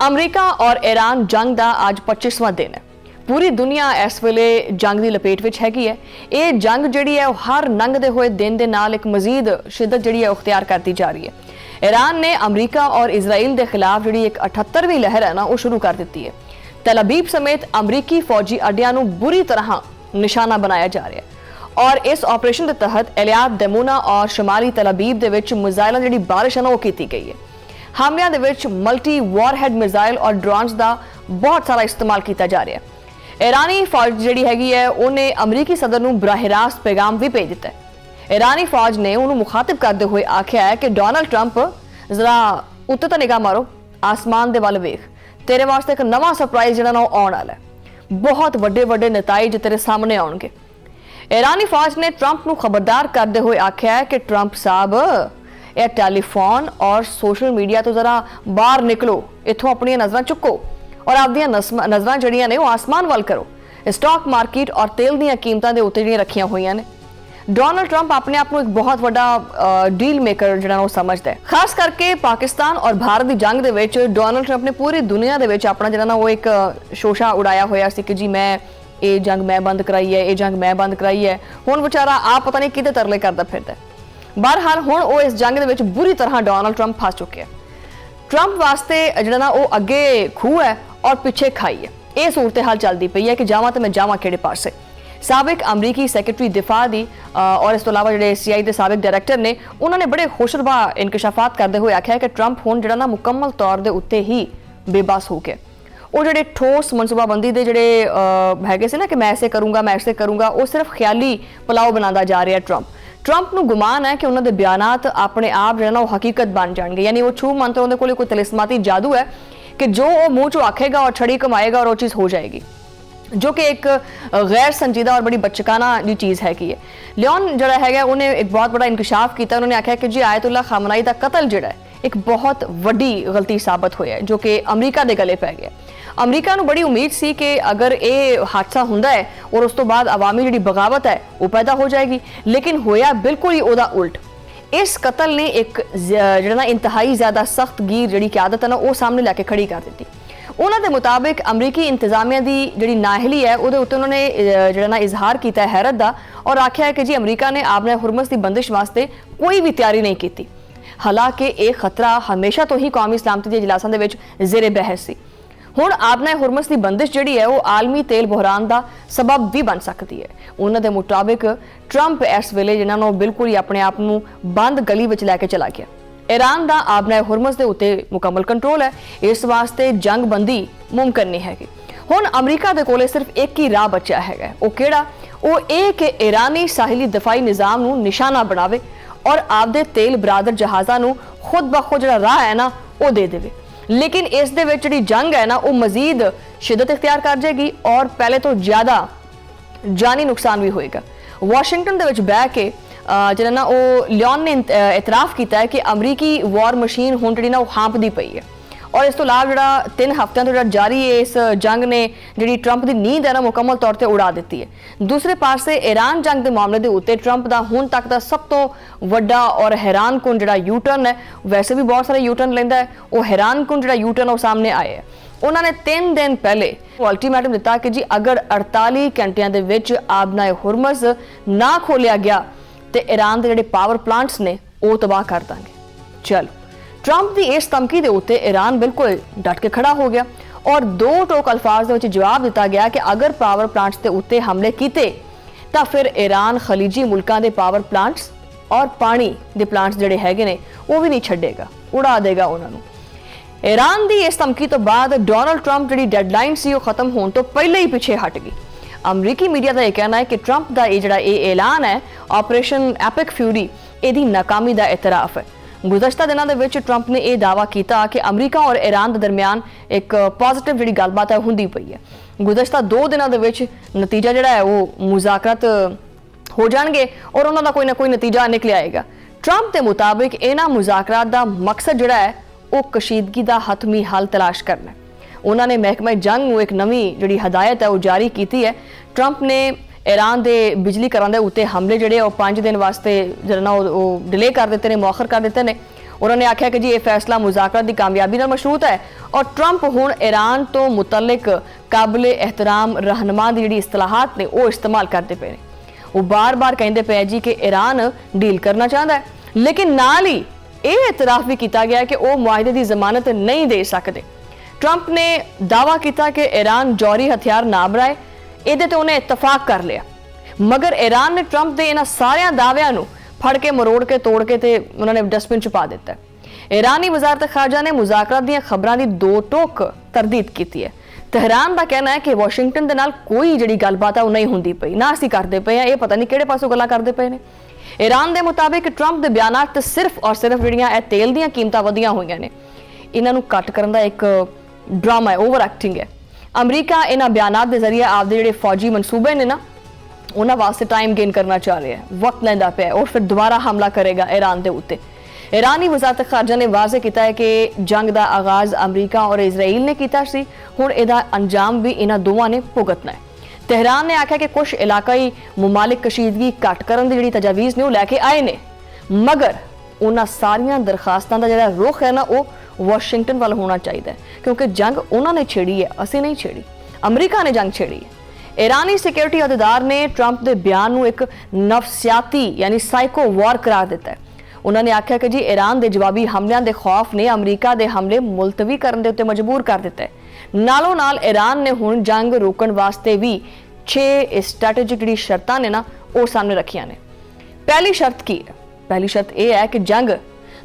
अमरीका और ईरान जंग का अज 25वां दिन है। पूरी दुनिया इस वेले जंग की लपेट विच हैगी है। ये जंग जिहड़ी है हर लंघदे हुए दिन दे नाल एक मजीद शिद्दत जिहड़ी है अख्तियार करती जा रही है। ईरान ने अमरीका और इजराइल के खिलाफ जिहड़ी एक 78वीं लहर है ना वो शुरू कर दी है। तल अबीब समेत अमरीकी फौजी अड्डियां नूं बुरी तरह निशाना बनाया जा रहा है और इस ऑपरेशन के तहत एलियाब दमूना और शमाली तल अबीब दे विच मिसाइलां जिहड़ी बारिश है ना वो की गई है। हमलियां दे विच मल्टी वॉरहेड मिसाइल और ड्रोन्स का बहुत सारा इस्तेमाल किया जा रहा है। ईरानी फौज जिहड़ी हैगी है उन्हें अमरीकी सदर नूं बराह रास्त पैगाम भी भेज दिता है। ईरानी फौज ने उन्होंने मुखातिब करते हुए आख्या है कि डोनाल्ड ट्रंप जरा उत्ते तो निगाह मारो, आसमान दे वाल वेख, तेरे वास्ते एक नवा सरप्राइज जिहड़ा ना आउण वाला है। बहुत वड्डे वड्डे नताइज तेरे सामने आउणगे। ईरानी फौज ने ट्रंप नूं खबरदार करते हुए आख्या है कि ट्रंप साहब यह टैलीफोन और सोशल मीडिया तो जरा बाहर निकलो, इथों अपनी नजर चुको और आपदी नजर जड़ियां ने वो आसमान वाल करो। स्टॉक मार्केट और तेल दी कीमतां दे उत्ते जिहड़ियां रखियां हुई ने। डोनाल्ड ट्रंप अपने आप को एक बहुत बड़ा डील मेकर जिहड़ा वो समझदा है। खास करके पाकिस्तान और भारत की जंग दे विच डोनाल्ड ट्रंप ने पूरी दुनिया दे विच अपना जिहड़ा ना वो एक शोशा उड़ाया होया सी कि जी मैं ये जंग मैं बंद कराई है, ये जंग मैं बंद कराई है। हुण बेचारा आप पता नहीं किते तरले करदा फिरदा है। बहरहाल हुण वो इस जंग दे विच बुरी तरह डोनाल्ड ट्रंप फस चुके हैं। ट्रंप वास्ते जिहड़ा ना वो अगे खूह है और पिछे खाई है। ये सूरत हाल चलती पई है कि जावां ते मैं जावां किहड़े पासे। साबिक अमरीकी सैकटरी दिफा दी और इस तो इलावा जिहड़े सीआई के साबिक डायरैक्टर ने उन्होंने बड़े खुशरबा इंकशाफात करते हुए आख्या कि ट्रंप हुण जिहड़ा ना मुकम्मल तौर के उत्ते ही बेबस हो गया। वो जिहड़े ठोस मनसूबाबंदी के जिहड़े हैगे सी ना कि मैं ऐसे करूंगा वो सिर्फ ख्याली पुलाव बनाता जा रहा है। ट्रंप नूं गुमान है कि उन्होंने बयानात अपने आप जो है ना वो हकीकत बन जाएंगे। यानी वो छू मंत्र उन्होंने कोई तिलिस्माती जादू है कि जो वो मुंह चो आखेगा और छड़ी कमाएगा और वो चीज़ हो जाएगी, जो कि एक गैर संजीदा और बड़ी बचकाना जी चीज़ है कि लियोन जड़ा है उन्हें एक बहुत बड़ा इंकशाफ किया। उन्होंने आख्या कि जी आयतुल्ला खामनाई का कतल जड़ा है एक बहुत वड्डी गलती साबित होया है जो कि अमरीका के गले पै गया। अमरीका नूं बड़ी उम्मीद सी कि अगर ये हादसा हुंदा है और उस तो बाद अवामी जिहड़ी बगावत है वो पैदा हो जाएगी, लेकिन होया बिल्कुल ही उहदा उल्ट। इस कतल ने एक जिहड़ा ना इंतहाई ज़्यादा सख्त गिर जिहड़ी क्यादत है ना वो सामने लैके खड़ी कर दी। उन्हां दे मुताबिक अमरीकी इंतजामिया की जिहड़ी नाअहली है उहदे उत्ते उन्होंने जिहड़ा ना इजहार किया है हैरत दा और आख्या है कि जी अमरीका ने आपने हुरमस की बंदिश वास्ते कोई भी तैयारी नहीं की। हालांकि यह खतरा हमेशा तो ही कौमी सलामती के इजलासां दे विच ज़ेरे बहस सी। हुण आपने हुरमस की बंदिश जिहड़ी है वो आलमी तेल बहरान का सबब भी बन सकती है। उन्होंने मुताबिक ट्रंप इस वेले जिन्होंने बिल्कुल ही अपने आप को बंद गली में लैके चला गया। ईरान का आपने हुरमस के उत्ते मुकम्मल कंट्रोल है, इस वास्ते जंग बंदी मुमकिन नहीं हैगी। हुण अमरीका के कोले सिर्फ एक ही राह बचा है, वो केड़ा वो ये कि ईरानी साहिली दफाई निज़ाम नूं निशाना बनावे और आपदे तेल बरादर जहाज़ां नूं खुद ब खुद जिहड़ा राह है ना वो दे देवे। लेकिन इस दे विच जिहड़ी जंग है ना वो मजीद शिद्दत इख्तियार कर जाएगी और पहले तो ज़्यादा जानी नुकसान भी होएगा। वाशिंगटन दे विच बह के जिहड़ा ना वो लियोन ने इतराफ़ किया है कि अमरीकी वॉर मशीन हुण जिहड़ी ना वो हाँपदी पई है और इस तो इलावा जिहड़ा 3 हफ्तियां तो जिहड़ा जारी है इस जंग ने जिहड़ी ट्रंप की नींद है ना मुकम्मल तौर पर उड़ा दी है। दूसरे पासे ईरान जंग के मामले के उत्ते ट्रंप का हुण तक का सब तो वड्डा और हैरान कुन जिहड़ा यू टर्न है, वैसे भी बहुत सारे यू टर्न लैंदा है, वो हैरान कुन जिहड़ा यू टर्न वो सामने आए है। उन्होंने 3 दिन पहले अल्टीमेटम दिता कि जी अगर 48 घंटिया के विच आबना हुरमस ना खोलिया गया तो ईरान के जिहड़े पावर प्लांट्स ने वो तबाह कर देंगे। चलो ट्रंप की इस धमकी के उत्ते ईरान बिल्कुल डट के खड़ा हो गया और 2 टोक अल्फाज के जवाब दिता गया कि अगर पावर प्लांट्स के उत्ते हमले किए तो फिर ईरान खलीजी मुल्कों के पावर प्लांट्स और पानी के प्लांट्स जिहड़े हैगे ने वो भी नहीं छड्डेगा, उड़ा देगा उन्होंने। ईरान की इस धमकी तो बाद डोनाल्ड ट्रंप जिहड़ी डेडलाइन सी वो खत्म होने तो पहले ही पिछे हट गई। अमरीकी मीडिया का यह कहना है कि ट्रंप का ये जिहड़ा ऐलान है ऑपरेशन एपिक फ्यूरी इहदी नाकामी का इतराफ है। गुज़श्ता दिनों के विच ट्रंप ने यह दावा किया कि अमरीका और ईरान के दरमियान एक पॉजिटिव जिहड़ी गलबात है हुंदी पई है। गुज़श्ता 2 दिनों के विच नतीजा जिहड़ा है वो मुज़ाकरात हो जाएंगे और उन्होंने कोई ना कोई नतीजा निकल आएगा। ट्रंप के मुताबिक इन्हां मुज़ाकरात का मकसद जिहड़ा है वो कशीदगी का हतमी हल तलाश करना है। उन्होंने महकमा जंग को एक नवी जिहड़ी हदायत है वो जारी की है। ट्रंप ने ईरान के बिजली घरों के उत्ते हमले जिहड़े 5 दिन वास्ते जिहड़ा ना वो डिले कर दिते ने, मौखर कर दिते ने। उन्होंने आख्या कि जी ये फैसला मुज़ाकरात की कामयाबी नाल मशरूत है और ट्रंप हुण ईरान तो मुतलक काबिले एहतराम रहनुमा दी जिहड़ी इस्तलाहात ने वो इस्तेमाल करते पे ने। वो बार बार कहते पे जी कि ईरान डील करना चाहता है, लेकिन नाल ही यह एतराफ भी किया गया कि वह मुआहदे की जमानत नहीं दे सकते। ट्रंप ने दावा किया कि ईरान जौहरी हथियार ना बनाए, ये तो उन्हें इतफाक कर लिया, मगर ईरान ने ट्रंप के इन्हां सारियां दावियां नूं फड़ के मरोड़ के तोड़ के ते उन्होंने डस्टबिन च पा दिता है। ईरानी वजारत खारजा ने मुज़ाकरात दी खबरां दी दो टोक तरदीद की है। तेहरान का कहना है कि वाशिंगटन दे नाल कोई जिहड़ी गलबात है वो नहीं होंदी पई, ना असीं करदे पए ये पता नहीं किहड़े पासों गल्लां करदे पए ने। ईरान के मुताबिक ट्रंप के बयानात ते सिर्फ और सिर्फ जिहड़ियां तेल दीयां कीमतां वधियां होईयां ने, इन्हां नूं घट करन दा एक ड्रामा है, ओवर एक्टिंग है। अमरीका इन्हां बयानात के जरिए आपदे जिहड़े फौजी मनसूबे ने ना उन्हां वास्ते टाइम गेन करना चाह रहा है, वक्त लैंदा पिया और फिर दोबारा हमला करेगा ईरान के उत्ते। ईरानी वजारत खारजा ने वाज़े किया है कि जंग का आगाज अमरीका और इजराइल ने किया सी, हुण इहदा अंजाम भी इन्हां दोवां ने भुगतना है। तेहरान ने आख्या कि कुछ इलाकाई मुमालिक कशीदगी घट करन दी जिहड़ी तजावीज़ ने वो लैके आए ने, मगर उन्हां सारियां दरखास्तां दा जिहड़ा रुख है ना वो वाशिंगटन वाल होना चाहिए, क्योंकि जंग उन्होंने छेड़ी है, असीं नहीं छेड़ी, अमरीका ने जंग छेड़ी है। ईरानी सिक्योरिटी अहदेदार ने ट्रंप के बयान नूं एक नफसियाती यानी साइको वॉर करार दिता है। उन्होंने आख्या कि जी ईरान के जवाबी हमलों के खौफ ने अमरीका के हमले मुलतवी करने के उत्ते मजबूर कर दिता है। नालों नाल ईरान ने हुण जंग रोकण वास्ते भी 6 स्ट्रैटेजिक जिहड़ी शर्तां ने ना वो सामने रखियां ने। पहली शर्त की है? पहली शर्त यह है कि जंग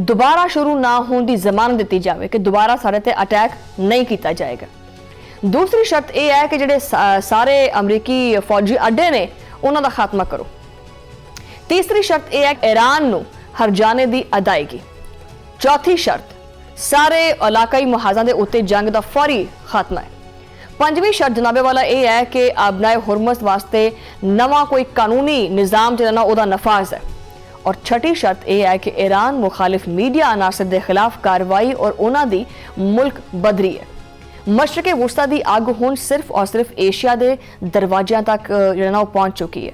दोबारा शुरू ना होने की जमानत दी जाए कि दोबारा साडे ते अटैक नहीं किया जाएगा। दूसरी शर्त यह है कि जिहड़े सारे अमरीकी फौजी अड्डे ने उन्हां दा खात्मा करो। तीसरी शर्त यह है कि ईरान नूं हरजाने की अदायगी। चौथी शर्त सारे इलाकाई मुहाज़ां दे उत्ते जंग का फौरी खात्मा है। पंजवीं शर्त जनाबे वाला यह है कि अबनाए हुरमस वास्ते नवा कोई कानूनी निज़ाम जिहड़ा उहदा नफाज है। और छठी शर्त यह है कि ईरान मुखालिफ मीडिया अनासर के खिलाफ कार्रवाई और उन्हां दी मुल्क बदरी है। मशरक़े वुस्ता दी अग हुण सिर्फ और सिर्फ एशिया के दरवाज़ियां तक जिहड़ा पहुंच चुकी है।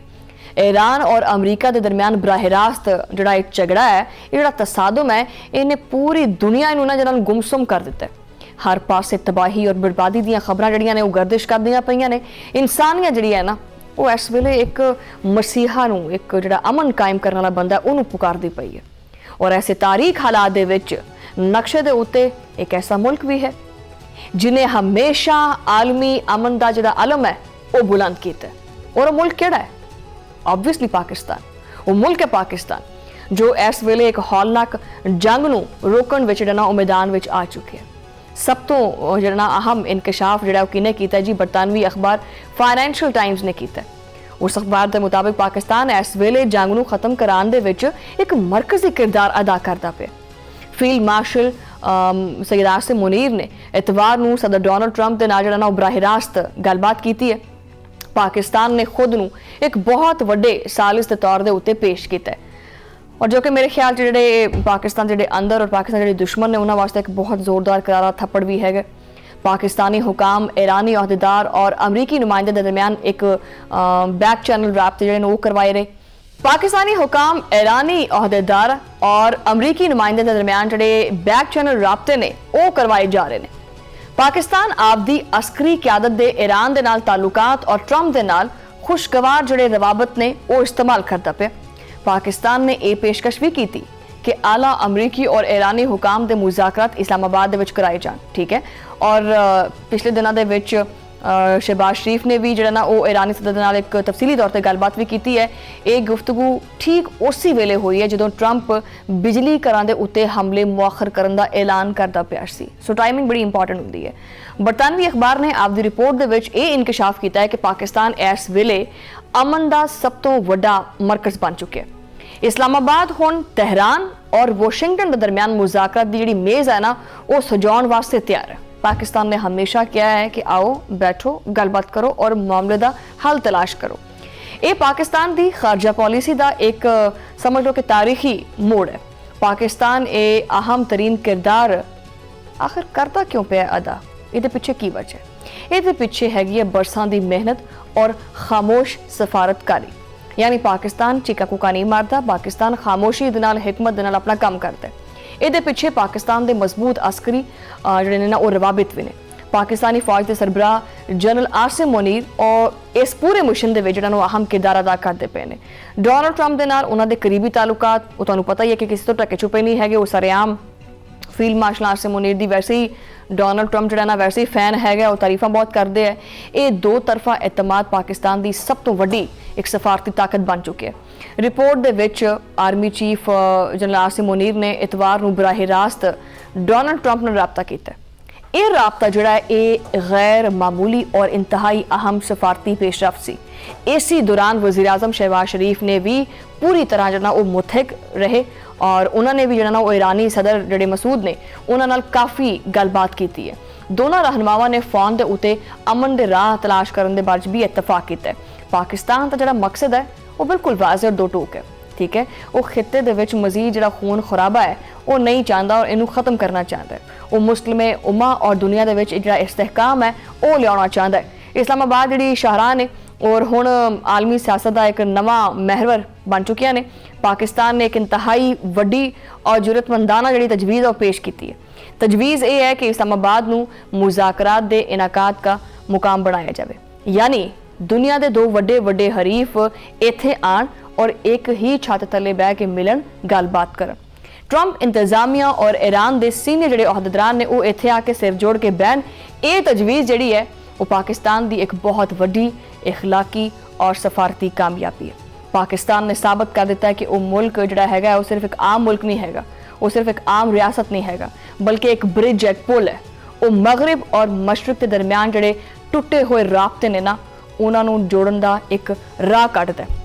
ईरान और अमरीका के दरमियान बराह रास्त जिहड़ा एक झगड़ा है, जिहड़ा तसादुम है, इन्हें पूरी दुनिया नूं ना जिहड़ा गुमसुम कर दिता है। हर पासे तबाही और बर्बादी दी खबरां जिहड़ियां ने वो गर्दिश करदियां पईयां ने। इंसानियत जिहड़ी है ना वो इस वेले एक मसीहा नूं, एक जिहड़ा अमन कायम करने वाला बंदा उहनूं पुकारदी पई है। और ऐसे तारीख हालात दे विच नक्शे दे उत्ते एक ऐसा मुल्क भी है जिन्हें हमेशा आलमी अमन का जिहड़ा अलम है वो बुलंद किया है। और वो मुल्क किहड़ा है? ऑब्वियसली पाकिस्तान। वो मुल्क है पाकिस्तान जो इस वेले एक हौलनाक जंग नूं रोकण विच जिहड़ा वो मैदान विच आ चुके हैं। सब तो जिहड़ा अहम इंकशाफ जिहड़ा किने कीता जी बरतानवी अखबार फाइनेंशियल टाइम्स ने कीता। उस अखबार के मुताबिक पाकिस्तान इस वेले जंग नूं खत्म कराने दे विच एक मरकजी किरदार अदा करता पे। फील्ड मार्शल सैयद आसिम मुनीर ने इतवार नूं सदर डोनाल्ड ट्रंप के नाल जिहड़ा बराह रास्त गलबात की है। पाकिस्तान ने खुद नूं एक बहुत वड्डे सालिस के तौर के उत्ते पेश किया है, और जो कि मेरे ख्याल जिहड़े पाकिस्तान जिहड़े अंदर और पाकिस्तान जिहड़े दुश्मन ने उन्हां वास्ते एक बहुत जोरदार करारा थप्पड़ भी है। पाकिस्तानी हुकाम, ईरानी अहदेदार और अमरीकी नुमाइंदे के दरमियान एक बैक चैनल राब्ते जिहड़े वो करवाए रहे। पाकिस्तानी हुकाम, ईरानी अहदेदार और अमरीकी नुमाइंदे के दरमियान जिहड़े बैक चैनल राब्ते ने वो करवाए जा रहे हैं। पाकिस्तान आपदी अस्करी क्यादत दे ईरान दे नाल ताल्लुकात और ट्रंप दे नाल खुशगवार जिहड़े रवाबत ने वो इस्तेमाल करता पे। पाकिस्तान ने यह पेशकश भी की थी कि आला अमरीकी और ईरानी हुकाम दे मुज़ाकरात इस्लामाबाद दे विच कराए जान, ठीक है। और पिछले दिनों दे विच शहबाज शरीफ ने भी जिहड़ा ना वो ईरानी सदर दे नाल एक तफसीली तौर पर गलबात भी की है। एक गुफ्तगू ठीक उसी वेले हुई है जदों ट्रंप बिजली घरां दे उत्ते हमले मुअखर करन दा ऐलान करदा पिया सी। सो टाइमिंग बड़ी इंपॉर्टेंट हुंदी है। बरतानवी अखबार ने आपदी रिपोर्ट दे विच ये इंकशाफ किया है कि पाकिस्तान इस वेले अमन दा सब तो वड्डा मरकज बन चुके हैं। इस्लामाबाद हुण तेहरान और वाशिंगटन के दरमियान मुज़ाकरात दी जिहड़ी मेज़ है ना वो सजाउण वास्ते तैयार है। पाकिस्तान ने हमेशा कहा है कि आओ बैठो, गलबात करो और मामले का हल तलाश करो। ये पाकिस्तान की खारजा पॉलिसी का एक समझ लो कि तारीखी मोड़ है। पाकिस्तान ये अहम तरीन किरदार आखिर करता क्यों पे अदा? ये पिछे की वजह? ये पिछे हैगी है बरसां की मेहनत और खामोश सफारतकारी। यानी पाकिस्तान चीका कूका नहीं मारता, पाकिस्तान खामोशी दे नाल हिकमत दे नाल अपना काम करता है। ਇਹਦੇ ਪਿੱਛੇ ਪਾਕਿਸਤਾਨ ਦੇ ਮਜ਼ਬੂਤ ਅਸਕਰੀ ਜਿਹੜੇ ਨੇ ਨਾ ਉਹ ਰਵਾਬਤ ਵੀ ਨੇ। ਪਾਕਿਸਤਾਨੀ ਫੌਜ ਦੇ ਸਰਬਰਾਹ ਜਨਰਲ ਆਸਿਮ ਮੁਨੀਰ ਔਰ ਇਸ ਪੂਰੇ ਮਿਸ਼ਨ ਦੇ ਵਿੱਚ ਜਿਹੜਾ ਨੂੰ ਅਹਿਮ ਕਿਰਦਾਰ ਅਦਾ ਕਰਦੇ ਪਏ ਨੇ। ਡੋਨਾਲਡ ਟਰੰਪ ਦੇ ਨਾਲ ਉਹਨਾਂ ਦੇ ਕਰੀਬੀ ਤਾਲੁਕਾਤ ਉਹ ਤੁਹਾਨੂੰ ਪਤਾ ਹੀ ਹੈ ਕਿ ਕਿਸੇ ਤੋਂ ਢਕੇ ਛੁਪੇ ਨਹੀਂ ਹੈਗੇ। ਉਹ ਸਰੇਆਮ ਫੀਲਡ ਮਾਰਸ਼ਲ ਆਸਿਮ ਮੁਨੀਰ ਦੀ ਵੈਸੇ ਹੀ ਡੋਨਾਲਡ ਟਰੰਪ ਜਿਹੜਾ ਨਾ ਵੈਸੇ ਹੀ ਫੈਨ ਹੈਗਾ, ਉਹ ਤਾਰੀਫਾਂ ਬਹੁਤ ਕਰਦੇ ਹੈ। ਇਹ ਦੋ ਤਰਫਾ ਇਤਮਾਦ ਪਾਕਿਸਤਾਨ ਦੀ ਸਭ ਤੋਂ ਵੱਡੀ ਇੱਕ ਸਫਾਰਤੀ ਤਾਕਤ ਬਣ ਚੁੱਕੀ ਹੈ। ਰਿਪੋਰਟ ਦੇ ਵਿੱਚ army chief general Asim Munir ਨੇ ਇਤਵਾਰ ਨੂੰ ਬਰਾਹ ਰਾਸਤ ਡੋਨਾਲਡ ਟਰੰਪ ਨਾਲ ਰਾਬਤਾ ਕੀਤਾ। ਇਹ ਰਾਬਤਾ ਜਿਹੜਾ ਹੈ ਇਹ ਗੈਰ ਮਾਮੂਲੀ ਔਰ ਇੰਤਹਾਈ ਅਹਿਮ ਸਫਾਰਤੀ पेशरफ ਸੀ। इसी दौरान वज़ीर आज़म शहबाज शरीफ ने भी पूरी तरह जो वो मुतहक रहे और उन्होंने भी जो ईरानी सदर जोड़े मसूद ने उन्होंने काफ़ी गलबात की है। दोनों रहनुमावां ने फोन के उत्ते अमन के राह तलाश करने के बारे भी इतफाक किया है। पाकिस्तान का जो मकसद है वो बिल्कुल वाज़ह और दो टूक है, ठीक है। वो खिते दे विच मजीद जो खून खराबा है वो नहीं चाहता और इनू खत्म करना चाहता है। वो मुस्लिम उम्मा और दुनिया दे विच जो इस्तेहकाम है वो लिया चाहता है। इस्लामाबाद जी शाहराह ने और हुण आलमी सियासत का एक नवा महवर बन चुकिया ने। पाकिस्तान ने एक इंतहाई वड्डी और जरूरतमंदाना जी तजवीज़ और पेश की है। तजवीज़ ये है कि इस्लामाबाद नूं मुज़ाकरात दे इनाकात का मुकाम बनाया जाए, यानी दुनिया के दो वड्डे वड्डे हरीफ इत्थे आण और एक ही छत थले बह के मिलन गलबात करन। ट्रंप इंतजामिया और ईरान के सीनियर जोड़े अहदेदारान ने वो इत्थे आके सिर जोड़ के बहन। ये तजवीज़ जी है वो पाकिस्तान की एक बहुत वड्डी इखलाकी और सफारती कामयाबी है। पाकिस्तान ने साबित कर दिता है कि वो मुल्क जोड़ा है वो सिर्फ एक आम मुल्क नहीं है, वो सिर्फ एक आम रियासत नहीं है, बल्कि एक ब्रिज एक पुल है। वो मगरब और मशरक के दरमियान जोड़े टुटे हुए राबते ने ना उन्होंने जोड़न का एक राह कढ़दा है।